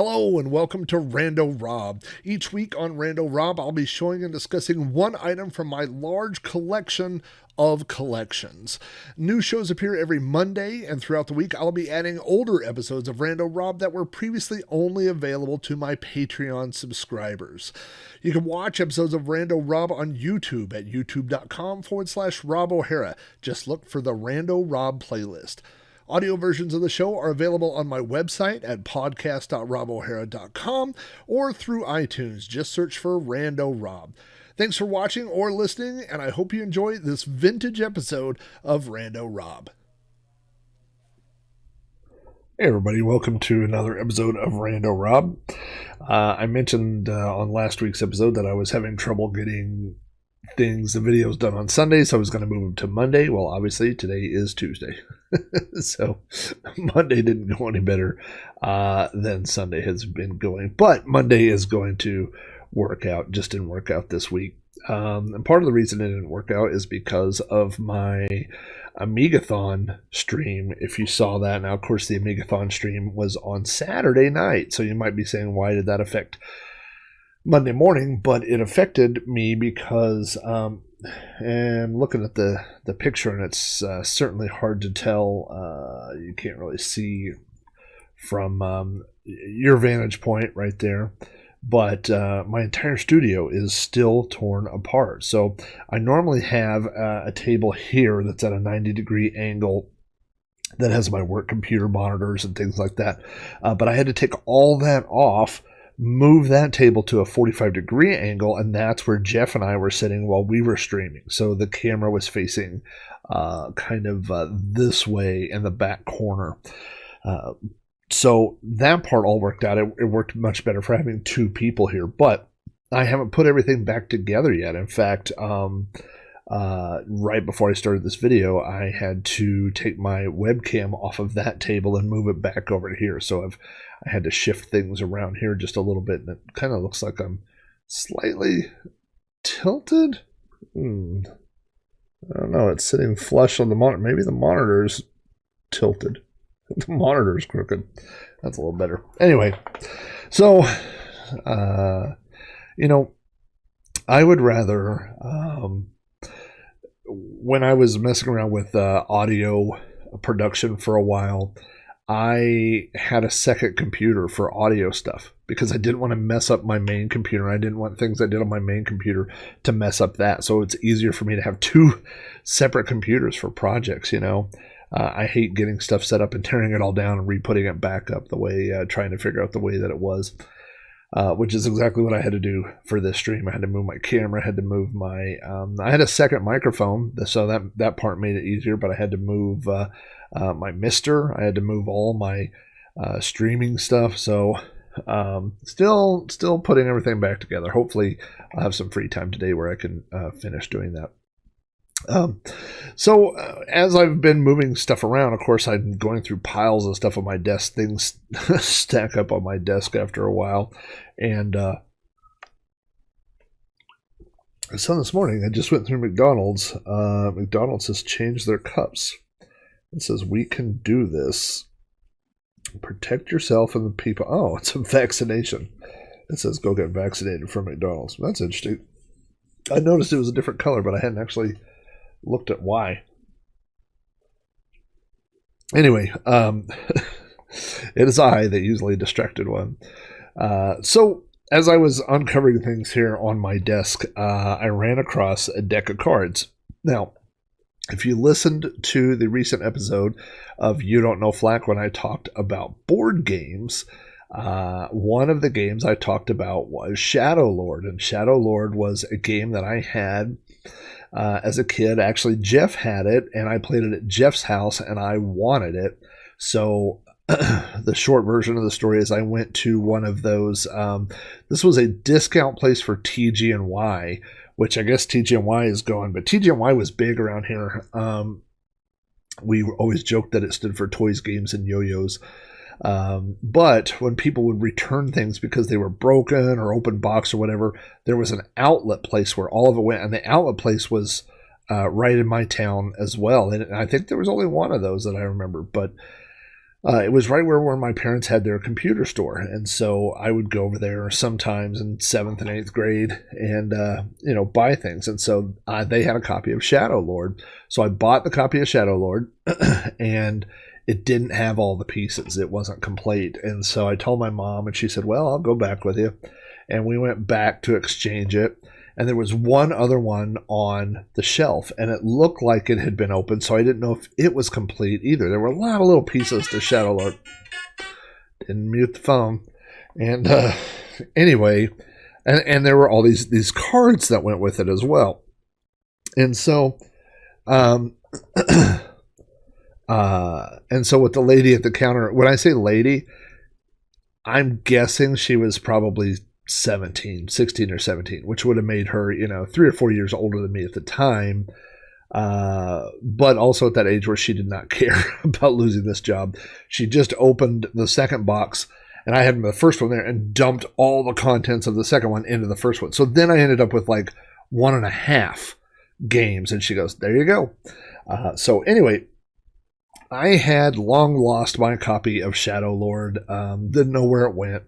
Hello and welcome to Rando Rob. Each week on Rando Rob, I'll be showing and discussing one item from my large collection of collections. New shows appear every Monday, and throughout the week, I'll be adding older episodes of Rando Rob that were previously only available to my Patreon subscribers. You can watch episodes of Rando Rob on YouTube at youtube.com/Rob O'Hara. Just look for the Rando Rob playlist. Audio versions of the show are available on my website at podcast.robohara.com or through iTunes. Just search for Rando Rob. Thanks for watching or listening, and I hope you enjoy this vintage episode of Rando Rob. Hey everybody, welcome to another episode of Rando Rob. I mentioned on last week's episode that I was having trouble getting the videos done on Sunday, so I was going to move them to Monday. Well, obviously today is Tuesday. So Monday didn't go any better than Sunday has been going, but Monday is going to work out. Just didn't work out this week. And part of the reason it didn't work out is because of my Amigathon stream. If you saw that, now of course the Amigathon stream was on Saturday night, so you might be saying, why did that affect Monday morning? But it affected me because and looking at the picture, and it's certainly hard to tell. You can't really see from your vantage point right there, but my entire studio is still torn apart. So I normally have a table here that's at a 90-degree angle that has my work computer monitors and things like that, but I had to take all that off, move that table to a 45-degree angle, and that's where Jeff and I were sitting while we were streaming. So the camera was facing kind of this way in the back corner. So that part all worked out. It worked much better for having two people here, but I haven't put everything back together yet. In fact, right before I started this video, I had to take my webcam off of that table and move it back over to here. So I had to shift things around here just a little bit, and it kind of looks like I'm slightly tilted. I don't know. It's sitting flush on the monitor. Maybe the monitor's tilted. The monitor's crooked. That's a little better. Anyway, so, I would rather, when I was messing around with audio production for a while, I had a second computer for audio stuff because I didn't want to mess up my main computer. I didn't want things I did on my main computer to mess up that. So it's easier for me to have two separate computers for projects, I hate getting stuff set up and tearing it all down and re-putting it back up the way, trying to figure out the way that it was, which is exactly what I had to do for this stream. I had to move my camera, I had to move my, I had a second microphone, so that part made it easier, but I had to move my Mister. I had to move all my streaming stuff. So still putting everything back together. Hopefully I'll have some free time today where I can finish doing that. So as I've been moving stuff around, of course, I'm going through piles of stuff on my desk. Things stack up on my desk after a while. And so this morning, I just went through McDonald's. McDonald's has changed their cups. It says, "We can do this. Protect yourself and the people." Oh, it's a vaccination. It says, "Go get vaccinated" from McDonald's. That's interesting. I noticed it was a different color, but I hadn't actually looked at why. Anyway, it is I, the easily distracted one. So as I was uncovering things here on my desk, I ran across a deck of cards. Now, if you listened to the recent episode of You Don't Know Flack when I talked about board games, one of the games I talked about was Shadow Lord, and Shadow Lord was a game that I had as a kid. Actually, Jeff had it, and I played it at Jeff's house, and I wanted it. So the short version of the story is I went to one of those. This was a discount place for TG&Y, which I guess TG&Y is gone, but TG&Y was big around here. We always joked that it stood for Toys, Games, and Yo-Yos. But when people would return things because they were broken or open box or whatever, there was an outlet place where all of it went, and the outlet place was right in my town as well. And I think there was only one of those that I remember. But It was right where my parents had their computer store, and so I would go over there sometimes in seventh and eighth grade, and buy things. And so they had a copy of Shadow Lord, so I bought the copy of Shadow Lord, and it didn't have all the pieces; it wasn't complete. And so I told my mom, and she said, "Well, I'll go back with you." And we went back to exchange it. And there was one other one on the shelf, and it looked like it had been opened, so I didn't know if it was complete either. There were a lot of little pieces to Shadow Lord. Didn't mute the phone. And anyway, and there were all these cards that went with it as well. And so, and so with the lady at the counter, when I say lady, I'm guessing she was probably 16 or 17, which would have made her, 3 or 4 years older than me at the time. But also at that age where she did not care about losing this job. She just opened the second box, and I had the first one there, and dumped all the contents of the second one into the first one. So then I ended up with like 1.5 games, and she goes, "There you go." So anyway, I had long lost my copy of Shadow Lord, didn't know where it went,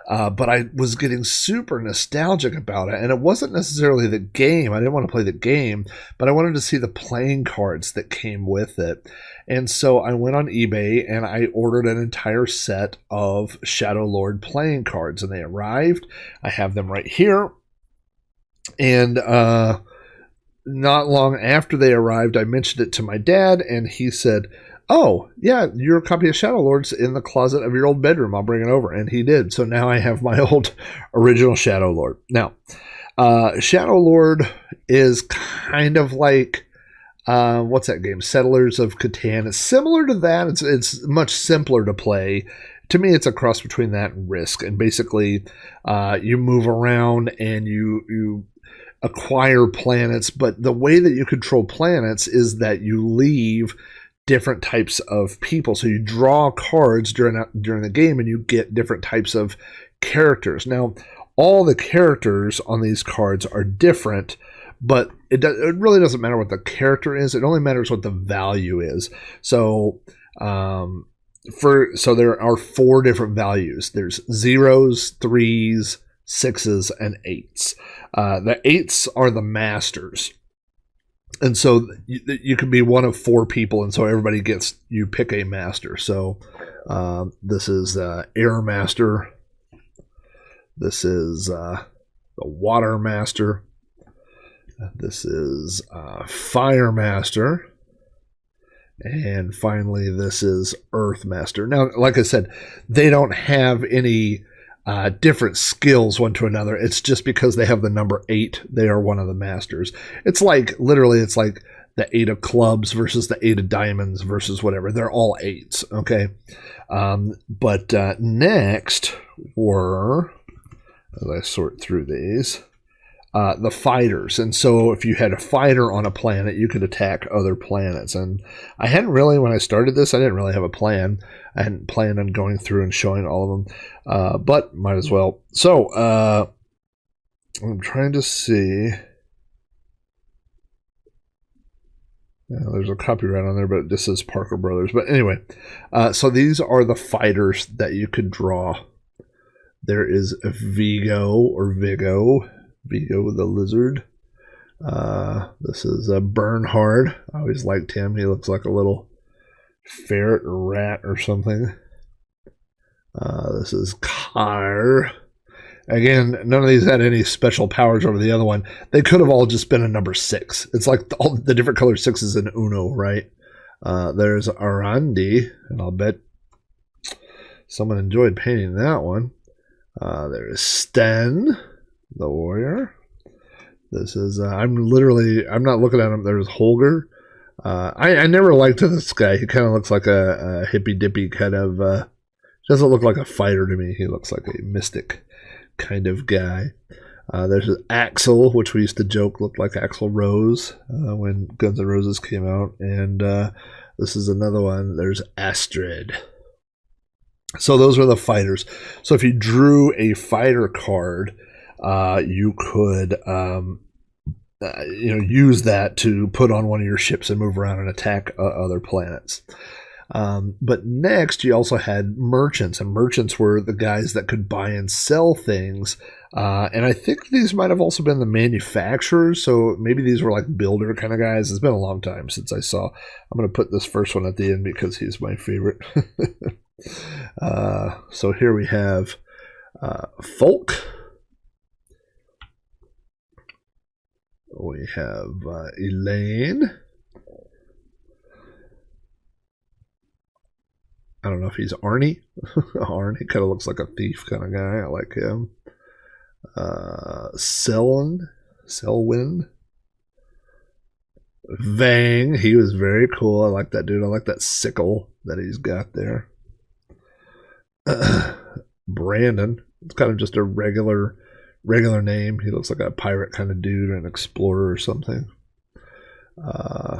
but I was getting super nostalgic about it, and it wasn't necessarily the game. I didn't want to play the game, but I wanted to see the playing cards that came with it. And so I went on eBay, and I ordered an entire set of Shadow Lord playing cards, and they arrived. I have them right here, and not long after they arrived, I mentioned it to my dad, and he said, "Oh, yeah, your copy of Shadow Lord's in the closet of your old bedroom. I'll bring it over." And he did. So now I have my old original Shadow Lord. Now, Shadow Lord is kind of like, what's that game? Settlers of Catan. It's similar to that. It's much simpler to play. To me, it's a cross between that and Risk. And basically, you move around and you acquire planets. But the way that you control planets is that you leave different types of people. So you draw cards during the game, and you get different types of characters. Now, all the characters on these cards are different, but it really doesn't matter what the character is. It only matters what the value is. So, so there are 4 different values. There's 0s, 3s, 6s, and 8s. The 8s are the masters. And so you can be one of 4 people, and so everybody you pick a master. So this is Air Master. This is the Water Master. This is Fire Master. And finally, this is Earth Master. Now, like I said, they don't have any different skills one to another. It's just because they have the number 8, they are one of the masters. It's like, literally, it's like the 8 of clubs versus the 8 of diamonds versus whatever. They're all 8s, okay? But next were, as I sort through these, the fighters. And so if you had a fighter on a planet, you could attack other planets. And I hadn't really, when I started this, I didn't really have a plan. I hadn't planned on going through and showing all of them, but might as well. So I'm trying to see. Yeah, there's a copyright on there, but this is Parker Brothers. But anyway, so these are the fighters that you could draw. There is Vigo the lizard. This is Bernhard. I always liked him. He looks like a little ferret or rat or something. This is Kyr. Again, none of these had any special powers over the other one. They could have all just been a number 6. It's like all the different color 6s in Uno, right? There's Arandi, and I'll bet someone enjoyed painting that one. There's Sten, the warrior. This is, I'm not looking at him. There's Holger. I never liked this guy. He kind of looks like a hippy-dippy kind of, doesn't look like a fighter to me. He looks like a mystic kind of guy. There's Axel, which we used to joke looked like Axl Rose when Guns N' Roses came out. And this is another one. There's Astrid. So those are the fighters. So if you drew a fighter card, you could use that to put on one of your ships and move around and attack other planets. But next, you also had merchants, and merchants were the guys that could buy and sell things. And I think these might have also been the manufacturers, so maybe these were like builder kind of guys. It's been a long time since I saw. I'm going to put this first one at the end because he's my favorite. So here we have Folk. We have Elaine. I don't know if he's Arnie. Arnie kind of looks like a thief kind of guy. I like him. Selwyn. Vang. He was very cool. I like that dude. I like that sickle that he's got there. Brandon. It's kind of just a regular name. He looks like a pirate kind of dude or an explorer or something.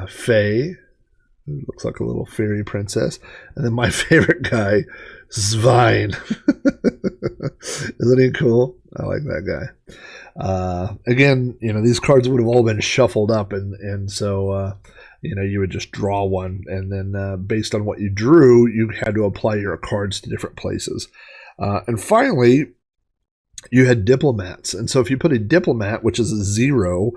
Faye. Looks like a little fairy princess. And then my favorite guy, Svein. Isn't he cool? I like that guy. Again, these cards would have all been shuffled up, and so you would just draw one, and then based on what you drew, you had to apply your cards to different places. And finally, you had diplomats. And so if you put a diplomat, which is a 0,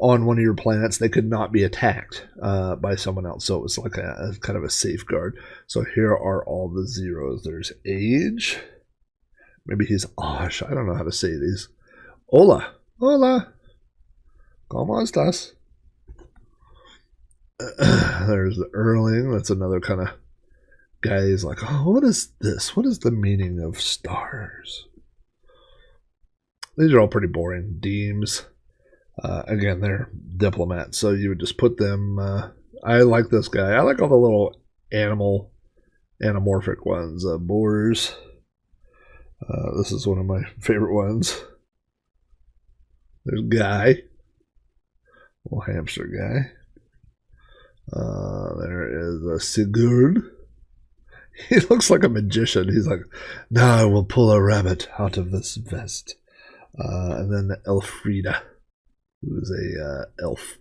on one of your planets, they could not be attacked by someone else. So it was like a kind of a safeguard. So here are all the 0s. There's Age. Maybe he's Osh. I don't know how to say these. Hola. ¿Cómo estás? There's the Erling. That's another kind of guy. He's like, oh, what is this? What is the meaning of stars? These are all pretty boring. Deems. Again, they're diplomats, so you would just put them. I like this guy. I like all the little anamorphic ones. Boars. This is one of my favorite ones. There's Guy. Little hamster guy. There is Sigurd. He looks like a magician. He's like, now I will pull a rabbit out of this vest. And then Elfrida, who's a elf.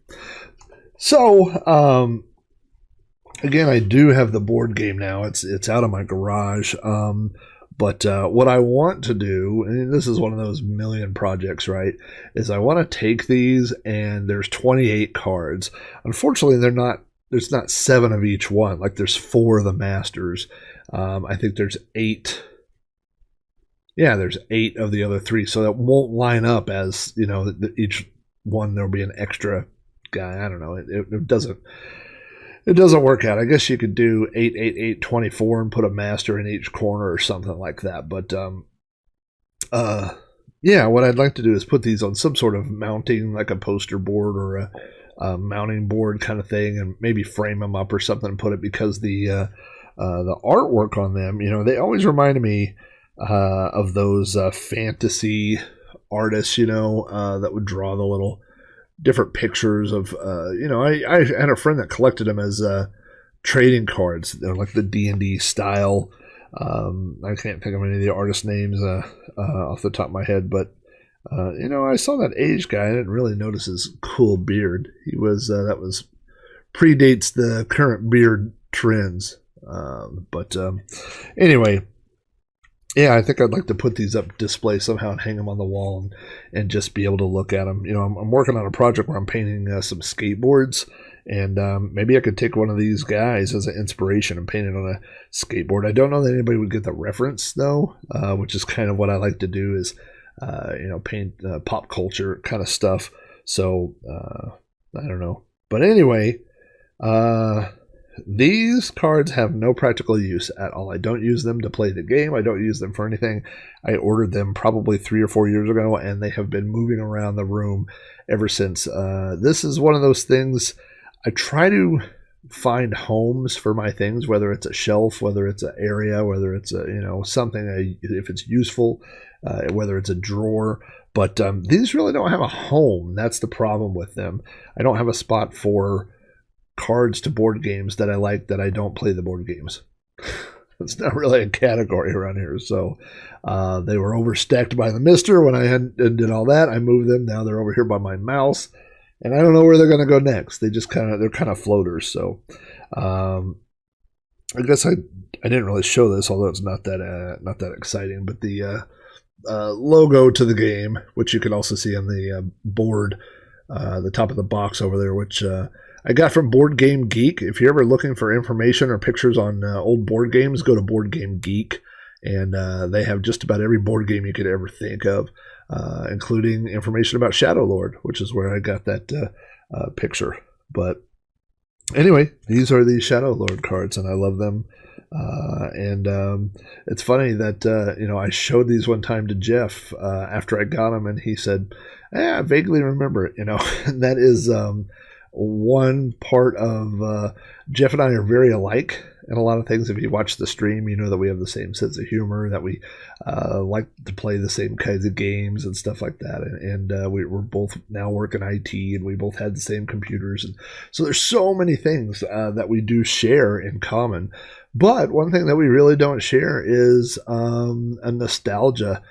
So, again, I do have the board game now. It's out of my garage. But what I want to do, and this is one of those million projects, right, is I want to take these, and there's 28 cards. Unfortunately, there's not 7 of each one. Like, there's 4 of the Masters. I think there's 8. Yeah, there's 8 of the other 3. So that won't line up as, each one there'll be an extra guy. I don't know. It doesn't work out. I guess you could do 8, 8, 8, 24 and put a master in each corner or something like that. But yeah, what I'd like to do is put these on some sort of mounting, like a poster board or a mounting board kind of thing, and maybe frame them up or something and put it, because the artwork on them, they always reminded me of those fantasy artists, that would draw the little different pictures of, I had a friend that collected them as trading cards. They're like the D&D style. I can't think of any of the artist names off the top of my head, but I saw that Age guy. I didn't really notice his cool beard. He was that was predates the current beard trends. But anyway. Yeah, I think I'd like to put these up display somehow and hang them on the wall and just be able to look at them. I'm working on a project where I'm painting some skateboards, and maybe I could take one of these guys as an inspiration and paint it on a skateboard. I don't know that anybody would get the reference, though, which is kind of what I like to do is, paint pop culture kind of stuff. So, I don't know. But anyway, these cards have no practical use at all. I don't use them to play the game. I don't use them for anything. I ordered them probably 3 or 4 years ago, and they have been moving around the room ever since. This is one of those things. I try to find homes for my things, whether it's a shelf, whether it's an area, whether it's a something, if it's useful, whether it's a drawer. But these really don't have a home. That's the problem with them. I don't have a spot for cards to board games that I like that I don't play the board games. It's not really a category around here. So they were overstacked by the mister when I did all that. I moved them. Now they're over here by my mouse, and I don't know where they're going to go next. They're kind of floaters. So I guess I didn't really show this, although it's not that exciting. But the logo to the game, which you can also see on the board, the top of the box over there, which I got from Board Game Geek. If you're ever looking for information or pictures on old board games, go to Board Game Geek, and they have just about every board game you could ever think of, including information about Shadow Lord, which is where I got that picture. But anyway, these are the Shadow Lord cards, and I love them. And it's funny that I showed these one time to Jeff after I got them, and he said, "I vaguely remember it." And that is one part of Jeff and I are very alike in a lot of things. If you watch the stream, you know that we have the same sense of humor, that we like to play the same kinds of games and stuff like that. And we're both now work in IT, and we both had the same computers. And so there's so many things that we do share in common. But one thing that we really don't share is a nostalgia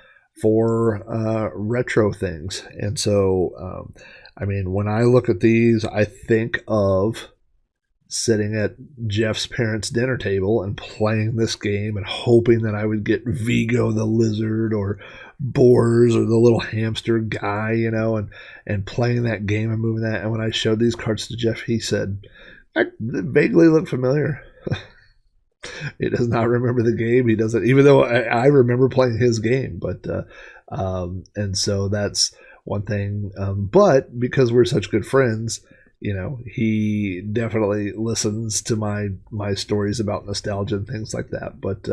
for retro things. And so, when I look at these, I think of sitting at Jeff's parents' dinner table and playing this game and hoping that I would get Vigo the lizard or Boars or the little hamster guy, and playing that game and moving that. And when I showed these cards to Jeff, he said, "I vaguely look familiar." He does not remember the game. He doesn't, even though I remember playing his game. But and so that's one thing. But because we're such good friends, he definitely listens to my stories about nostalgia and things like that. But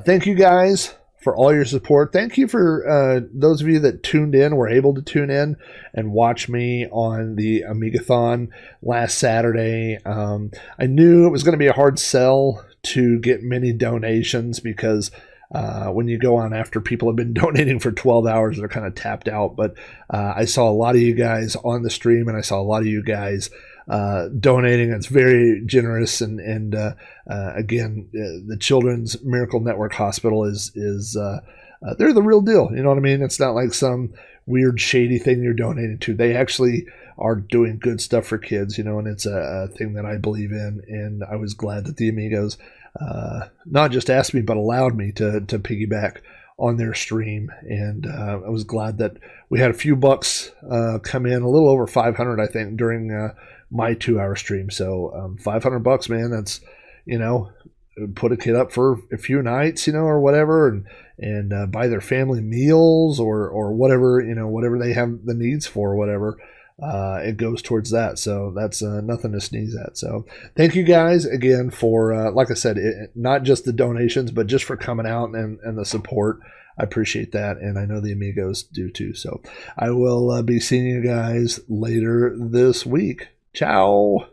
thank you guys for all your support. Thank you for those of you that tuned in, were able to tune in and watch me on the Amigathon last Saturday. I knew it was going to be a hard sell to get many donations because when you go on after people have been donating for 12 hours, they're kind of tapped out. But I saw a lot of you guys on the stream, and I saw a lot of you guys donating. It's very generous. And again, the Children's Miracle Network Hospital is they're the real deal. You know what I mean? It's not like some weird shady thing you're donating to. They actually are doing good stuff for kids, and it's a thing that I believe in. And I was glad that the Amigos not just asked me, but allowed me to piggyback on their stream. And I was glad that we had a few bucks come in, a little over 500, I think, during my 2-hour stream. So $500, man, that's, put a kid up for a few nights, or whatever, and buy their family meals or whatever, whatever they have the needs for, or whatever. It goes towards that. So that's nothing to sneeze at. So thank you guys again for, like I said, not just the donations, but just for coming out and the support. I appreciate that. And I know the Amigos do too. So I will be seeing you guys later this week. Ciao.